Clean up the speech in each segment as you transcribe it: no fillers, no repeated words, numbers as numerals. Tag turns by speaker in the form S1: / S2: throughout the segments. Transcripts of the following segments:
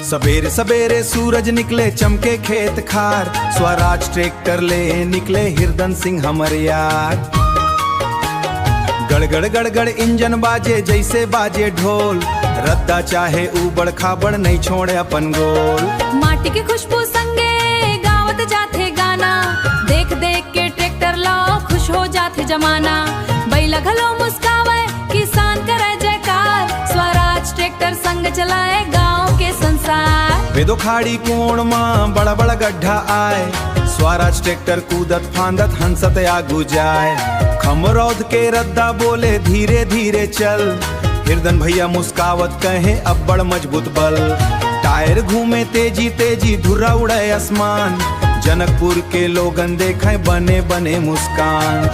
S1: सवेरे सवेरे सूरज निकले चमके खेत खार, स्वराज ट्रैक्टर ले निकले हिरदन सिंह हमर यार। गड़गड़ गड़गड़ इंजन बाजे जैसे बाजे ढोल, रद्दा चाहे ऊबड़ खाबड़ नहीं छोड़े अपन गोल।
S2: माटी की खुशबू संगे गावत जाथे गाना, देख देख के ट्रैक्टर लाओ खुश हो जाथे जमाना। बैला घलो मुस्कावे किसान करे जयकार, स्वराज ट्रैक्टर संग चलाए गाँव के संसार।
S1: बेदो खाड़ी कोण मां बड़ा बड़ा गड्ढा आए, स्वराज ट्रैक्टर कूदत फांदत हंसत आगू जाए। खमरौद के रद्दा बोले धीरे धीरे चल, हिरदन भैया मुस्कावत कहे अब बड़ मजबूत बल। टायर घूमे तेजी तेजी धुर्रा उड़े आसमान, जनकपुर के लोगन देखे बने बने मुस्कान।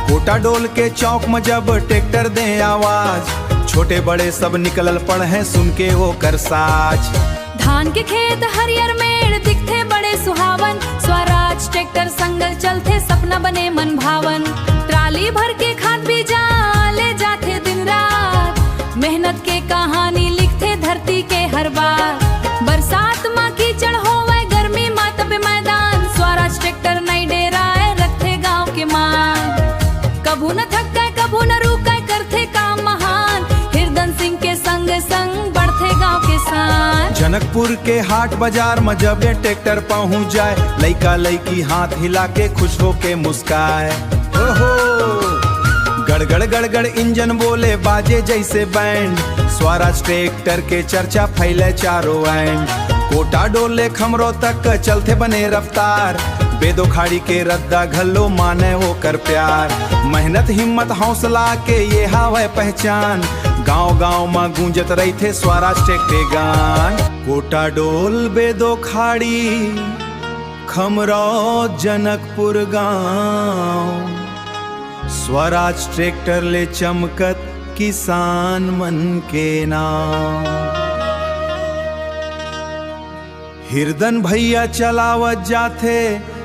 S1: कोटा डोल के चौक में जब ट्रैक्टर दे आवाज, छोटे बड़े सब निकलल पड़े सुन के वो कर साज।
S2: धान के खेत हरियर मेड़ दिखते बड़े सुहावन, स्वराज ट्रैक्टर संग चलते सपना बने मन भावन। ट्राली भर के खाद बीजा ले जाते दिन रात, मेहनत के कहानी लिखते धरती के हर बार। बरसात माँ कीचड़ होवे गर्मी माँ तपे मैदान, स्वराज ट्रैक्टर नहीं डेराए रखते गाँव के मान। कभू न थक गए कभू न रुक गए करते काम महान, हिरदन सिंह के संग संग बढ़ते गाँव के सान।
S1: जनकपुर के हाट बाजार में जब ये ट्रैक्टर पहुंच जाए, लइका लइकी हाथ हिला के खुश हो के मुस्काए। ओहो गड़गड़ गड़गड़ इंजन बोले बाजे जैसे बैंड, स्वराज ट्रैक्टर के चर्चा फैले चारों एंड। कोटा डोले खमरो तक चलते बने रफ्तार, बेदो खाड़ी के रद्दा घल्लो माने वो कर प्यार। मेहनत हिम्मत हौसला के ये हावे पहचान, गांव गांव में गूंजत रही थे स्वराज ट्रैक्टर गान। कोटा डोल बेदो खाड़ी खमरो जनकपुर गांव, स्वराज ट्रैक्टर ले चमकत किसान मन के नाम। हिरदन भैया चलावत जाथे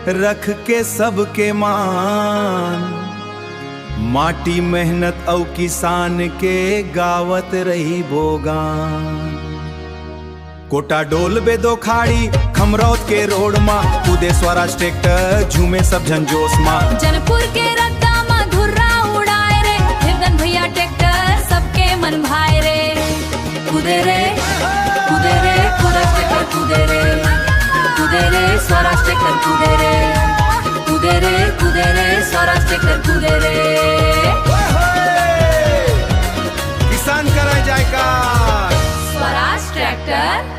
S1: रख के सबके मान, माटी मेहनत औ किसान के गावत रही बोगान। कोटा डोल बेदो खाड़ी खमरौत के रोड मा, कूदे स्वराज ट्रैक्टर झूमे सब झंझोस मा।
S2: जनकपुर के रद्दा मा धुर्रा उड़ाए रे, हिरदन भैया ट्रैक्टर सबके मन भाए रे। कूदे रे कूदे रे स्वराज ट्रैक्टर कूदे रे, कूदे रे स्वराज ट्रैक्टर कूदे रे, कूदे रे स्वराज ट्रैक्टर कूदे रे।
S1: किसान करा जाएगा
S2: स्वराज ट्रैक्टर